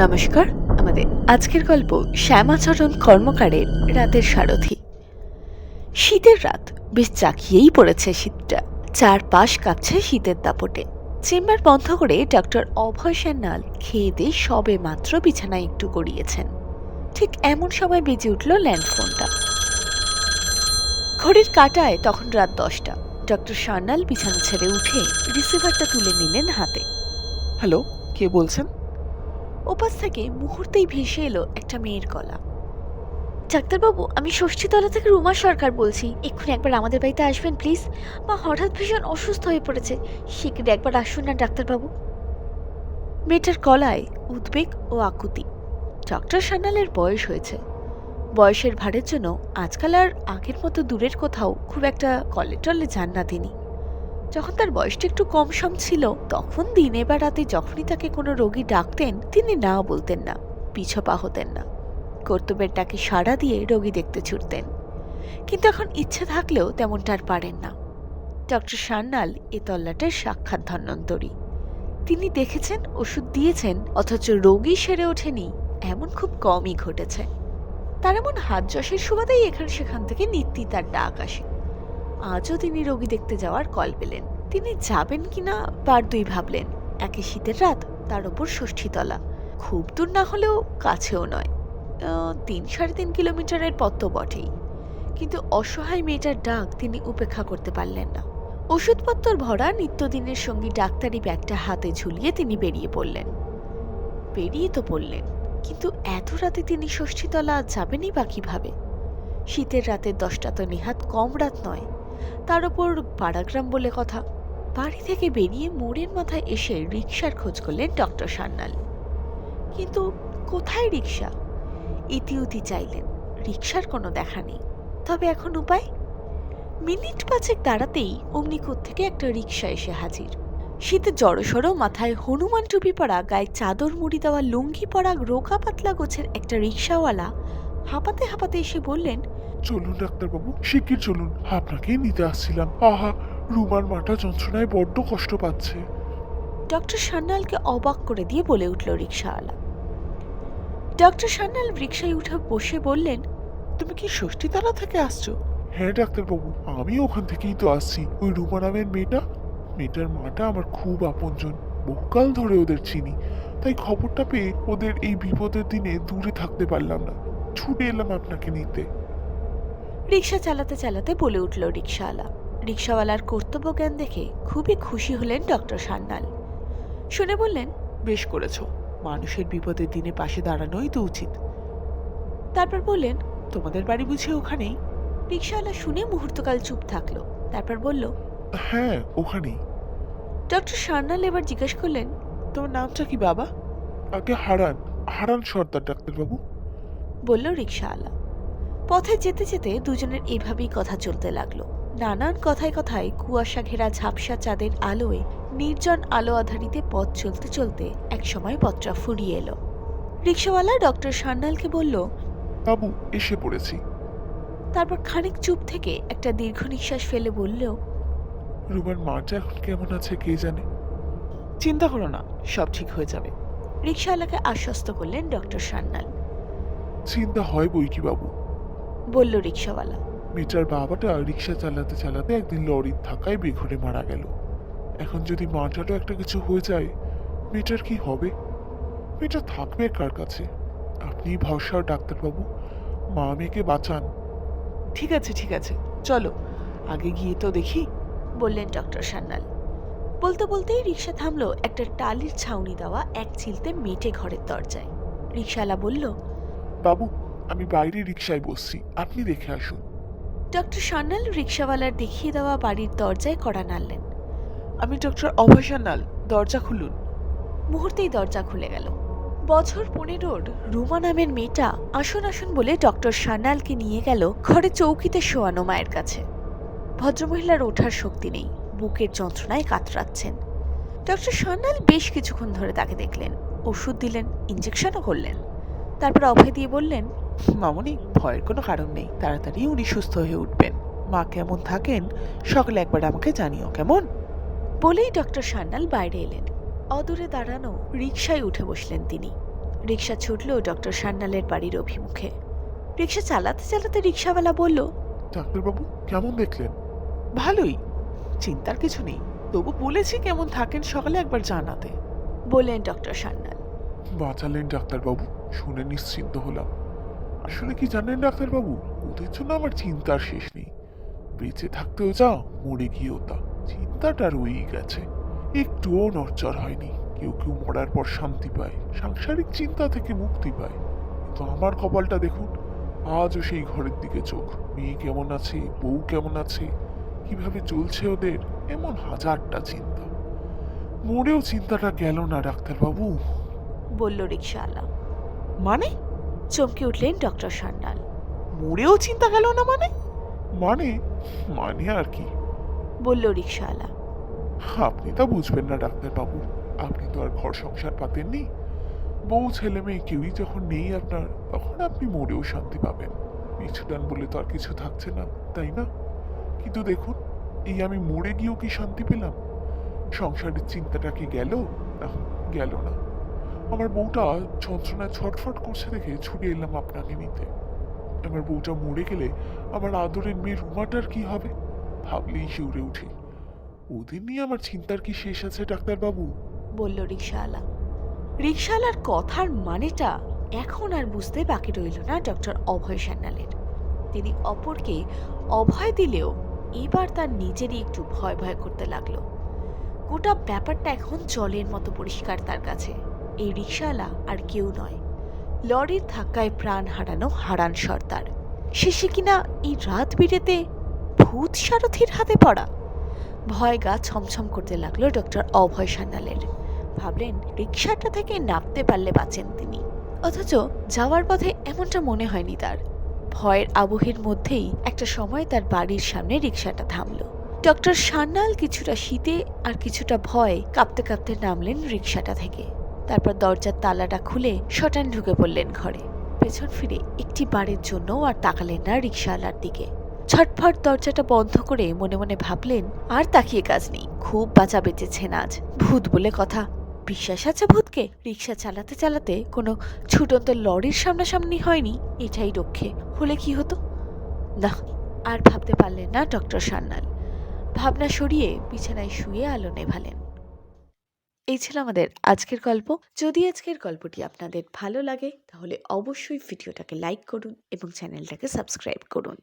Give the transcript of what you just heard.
নমস্কার। আমাদের আজকের গল্প শ্যামাচরণ কর্মকারের রাতের সারথি। শীতের রাত, বেশ জাঁকিয়েই পড়েছে শীতটা। চারপাশ কাঁপছে শীতের দাপটে। চেম্বার বন্ধ করে ডক্টর অভয় সান্যাল খেয়ে দিয়ে সবে মাত্র বিছানায় একটু গড়িয়েছেন। ঠিক এমন সময় বেজে উঠল ল্যান্ডফোনটা। ঘড়ির কাঁটায় তখন রাত 10টা। ডক্টর সান্যাল বিছানা ছেড়ে উঠে রিসিভারটা তুলে নিলেন হাতে। হ্যালো, কে বলছেন? ওপাশ থেকে মুহূর্তেই ভেসে এলো একটা মেয়ের গলা। ডাক্তারবাবু, আমি ষষ্ঠীতলা থেকে রুমা সরকার বলছি। এক্ষুনি একবার আমাদের বাড়িতে আসবেন প্লিজ। মা হঠাৎ ভীষণ অসুস্থ হয়ে পড়েছে। শীঘ্রই একবার আসুন না ডাক্তারবাবু। মেয়েটার গলায় উদ্বেগ ও আকুতি। ডক্টর সান্যালের বয়স হয়েছে। বয়সের ভারের জন্য আজকাল আর আগের মতো দূরের কোথাও খুব একটা কলে টলে যান না তিনি। যখন তার বয়সটা একটু কম সম ছিল, তখন দিনে বা রাতে যখনই তাকে কোনো রোগী ডাকতেন, তিনি না বলতেন না, পিছপা হতেন না। কর্তব্যের ডাকে সাড়া দিয়ে রোগী দেখতে ছুটতেন। কিন্তু এখন ইচ্ছে থাকলেও তেমনটা আর পারেন না। ডক্টর সান্যাল এ তল্লাটের সাক্ষাৎ ধন্বন্তরী। তিনি দেখেছেন, ওষুধ দিয়েছেন, অথচ রোগী সেরে ওঠেনি এমন খুব কমই ঘটেছে। তার এমন হাত যশের সুবাদেই এখান সেখান থেকে নিত্যি তার ডাক আসে। আজও তিনি রোগী দেখতে যাওয়ার কল পেলেন। তিনি যাবেন কিনা বার দুই ভাবলেন। একে শীতের রাত, তার ওপর ষষ্ঠীতলা, খুব দূর না হলেও কাছেও নয়। 3-3.5 কিলোমিটারের পথ তো বটেই। কিন্তু অসহায় মেয়েটার ডাক তিনি উপেক্ষা করতে পারলেন না। ওষুধপত্র ভরা নিত্যদিনের সঙ্গী ডাক্তারি ব্যাগটা হাতে ঝুলিয়ে তিনি বেরিয়ে পড়লেন। বেরিয়ে তো পড়লেন, কিন্তু এত রাতে তিনি ষষ্ঠীতলা যাবেনই বা কিভাবে? শীতের রাতের 10টা তো নেহাত কম রাত নয়। তার ওপর পাড়াগ্রাম বলে কথা। বাড়ি থেকে বেরিয়ে মোড়ের মাথায় এসে রিকশার খোঁজ করলেন ডক্টর সান্যাল। কিন্তু কোথায় রিকশা? ইতিউতি চাইলেন, রিকশার কোনো দেখা নেই। তবে এখন উপায়? মিনিট 5 দাঁড়াতেই অমনি থেকে একটা রিকশা এসে হাজির। শীতে জড়সড়, মাথায় হনুমান টুপি পরা, গায়ে চাদর মুড়ি দেওয়া, লুঙ্গি পরা, রোগা পাতলা গোছের একটা রিকশাওয়ালা হাঁপাতে হাঁপাতে এসে বললেন, চলুন ডাক্তারবাবু, শিগগির চলুন, আপনাকেই নিতে আসছিলাম। আহা, রুমার মাটা যন্ত্রণায় বড্ড কষ্ট পাচ্ছে। ডক্টর সান্যালকে অবাক করে দিয়ে বলে উঠল রিকশাওয়ালা। ডক্টর সান্যাল রিকশায় উঠে বসে বললেন, তুমি কি ষষ্ঠীতলা থেকে আসছো? হ্যাঁ ডাক্তারবাবু, আমি ওখান থেকেই তো আসছি। ওই রুমা নামের মেয়েটার মাটা আমার খুব আপনজন। বহুকাল ধরে ওদের চিনি, তাই খবরটা পেয়ে ওদের এই বিপদের দিনে দূরে থাকতে পারলাম না, ছুটে এলাম আপনাকে নিতে। রিকশা চালাতে চালাতে বলে উঠল রিকশাওয়ালা। রিকশাওয়ালার কর্তব্য জ্ঞান দেখে খুবই খুশি হলেন ডক্টর সান্যাল। শুনে বললেন, বেশ করেছো, মানুষের বিপদের দিনে পাশে দাঁড়ানোই তো উচিত। তারপর বললেন, তোমাদের বাড়ি বুঝি ওখানেই? রিকশাওয়ালা শুনে মুহূর্তকাল চুপ থাকলো। তারপর বলল, হ্যাঁ, ওখানেই। ডক্টর সান্যাল এবার জিজ্ঞেস করলেন, তোমার নামটা কি বাবা? আগে হারান, হারান সর্দার ডাক্তারবাবু। বলল রিকশাওয়ালা। পথে যেতে যেতে দুজনের এভাবেই কথা চলতে লাগলো। নানান কথায় কথায় কুয়াশা ঘেরা ঝাপসা চাঁদের আলোয় নির্জন আলো আধারিতে পথ চলতে চলতে একসময় পথটা ফুরিয়ে এলো। রিকশাওয়ালা ডক্টর সান্যালকে বলল, বাবু, এসে পড়েছি। তারপর খানিক চুপ থেকে একটা দীর্ঘ নিঃশ্বাস ফেলে বলল, রুমার মাটা এখন কেমন আছে কে জানে। চিন্তা করো না, সব ঠিক হয়ে যাবে। রিকশাওয়ালাকে আশ্বস্ত করলেন ডক্টর সান্যাল। চিন্তা হয় বই কি বাবু। বলল রিকশাওয়ালা। মেয়েটার বাবাটা রিক্সা চালাতে চালাতে একদিন লরির ধাক্কায় বেঘরে মারা গেল। এখন যদি মাটারও একটা কিছু হয়ে যায়, মেয়েটার কি হবে? মেয়েটা থাকবে কার কাছে? আপনি ভরসা ডাক্তারবাবু, মা মেয়েকে বাঁচান। ঠিক আছে ঠিক আছে, চলো আগে গিয়ে তো দেখি। বললেন ডক্টর সান্যাল। বলতে বলতেই রিকশা থামলো একটা টালির ছাউনি দেওয়া এক চিলতে মেটে ঘরের দরজায়। রিকশাওয়ালা বলল, বাবু, আমি বাইরে রিক্সায় বসছি, আপনি দেখে আসুন। ডক্টর সান্যাল রিকশাওয়ালার দেখিয়ে দেওয়া বাড়ির দরজায় কড়া নাড়লেন। আমি ডক্টর অভয় সান্যাল, দরজা খুলুন। মুহূর্তেই দরজা খুলে গেল। বছর 15-র রুমা নামের মেয়েটা আসুন আসুন বলে ডক্টর সান্যালকে নিয়ে গেল ঘরে চৌকিতে শোয়ানো মায়ের কাছে। ভদ্রমহিলার ওঠার শক্তি নেই, বুকের যন্ত্রণায় কাতরাচ্ছেন। ডক্টর সান্যাল বেশ কিছুক্ষণ ধরে তাকে দেখলেন, ওষুধ দিলেন, ইঞ্জেকশনও করলেন। তারপর অভয় দিয়ে বললেন, মামনি, ভয়ের কোনো কারণ নেই, তাড়াতাড়ি উনি সুস্থ হয়ে উঠবেন। মা কেমন থাকেন সকালে একবার আমাকে জানিও, কেমন? বলেই ডক্টর সান্যাল বাইরে এলেন। অদূরে দাঁড়ানো রিকশায় উঠে বসলেন তিনি। রিক্সা ছুটল ডক্টর সান্যালের বাড়ির অভিমুখে। রিক্সা চালাতে চালাতে রিক্সাওয়ালা বলল, ডাক্তারবাবু কেমন দেখলেন? ভালোই, চিন্তার কিছু নেই। তবু বলেছি কেমন থাকেন সকালে একবার জানাতে। বললেন ডক্টর সান্যাল। বাঁচালেন ডাক্তারবাবু, শুনে নিশ্চিন্ত হলাম। আসলে কি জানেন ডাক্তারবাবু, ওদের জন্য আমার চিন্তার শেষ নেই। বেঁচে থাকতেও যা, মরে গিয়েও তা। চিন্তাটা রয়েই গেছে, একটুও নড়চড় হয়নি। কেউ কেউ মরার পর শান্তি পায়, সাংসারিক চিন্তা থেকে মুক্তি পায়, কিন্তু আমার কপালটা দেখুন, আজও সেই ঘরের দিকে চোখ। মেয়ে কেমন আছে, বউ কেমন আছে, কিভাবে চলছে ওদের, এমন হাজারটা চিন্তা। মরেও চিন্তাটা গেল না ডাক্তারবাবু। বলল রিক্সাওয়ালা। মানে? চমকে উঠলেন ডক্টর সান্যাল। মরেও চিন্তা গেল না মানে? মানে মানে আর কি, বলল রিক্সাওয়ালা। আপনি তা বুঝবেন না ডাক্তারবাবু। আপনি তো আর ঘর সংসার পাতেননি। বউ ছেলে মেয়ে কেউই যখন নেই আপনার, তখন আপনি মরেও শান্তি পাবেন। পিছুটান বলে তো আর কিছু থাকছে না, তাই না? কিন্তু দেখুন, এই আমি মরে গিয়েও কি শান্তি পেলাম? সংসারের চিন্তাটা কি গেল? না, গেল না। আমার বউটা যন্ত্রণায় ছটফট করছে দেখে ছুটে এলাম আপনাকে নিতে। আমার বউটা মরে গেলে আমার আদরের মেয়ে রুমাটার কি হবে? ভাবলেই শিউরে উঠি। ওদের নিয়ে আমার চিন্তার কি শেষ আছে ডাক্তারবাবু? বলল রিক্সাওয়ালা। রিক্সাওয়ালার কথার মানেটা এখন আর বুঝতে বাকি রইল না ডক্টর অভয় সান্যালের। তিনি অপরকে অভয় দিলেও এবার তার নিজেরই একটু ভয় ভয় করতে লাগলো। গোটা ব্যাপারটা এখন জলের মতো পরিষ্কার তার কাছে। এই রিক্সাওয়ালা আর কেউ নয়, লরির ধাক্কায় প্রাণ হারানো হারান সর্দার। শেষে কিনা এই রাত বিরেতে ভূত সারথির হাতে পড়া। ভয় গা ছমছম করতে লাগলো ডক্টর অভয় সান্যালের। ভাবলেন রিক্সাটা থেকে নামতে পারলে বাঁচেন তিনি, অথচ যাওয়ার পথে এমনটা মনে হয়নি তার। ভয়ের আবহের মধ্যেই একটা সময় তার বাড়ির সামনে রিক্সাটা থামলো। ডক্টর সান্যাল কিছুটা শীতে আর কিছুটা ভয়ে কাঁপতে কাঁপতে নামলেন রিক্সাটা থেকে। তারপর দরজার তালাটা খুলে শটান ঢুকে পড়লেন ঘরে। পেছন ফিরে একটি বারের জন্যও আর তাকালেন না রিক্সাওয়ালার দিকে। ছটফট দরজাটা বন্ধ করে মনে মনে ভাবলেন, আর তাকিয়ে কাজ নেই, খুব বাঁচা বেঁচেছেন আজ। ভূত বলে কথা, বিশ্বাস আছে ভূতকে? রিক্সা চালাতে চালাতে কোনো ছুটন্ত লরির সামনাসামনি হয়নি, এটাই রক্ষে। হলে কি হতো? না, আর ভাবতে পারলেন না ডক্টর সান্যাল। ভাবনা সরিয়ে বিছানায় শুয়ে আলো নেভালেন। এই ছিল আমাদের আজকের গল্প। যদি আজকের গল্পটি আপনাদের ভালো লাগে তাহলে অবশ্যই ভিডিওটাকে লাইক করুন এবং চ্যানেলটাকে সাবস্ক্রাইব করুন।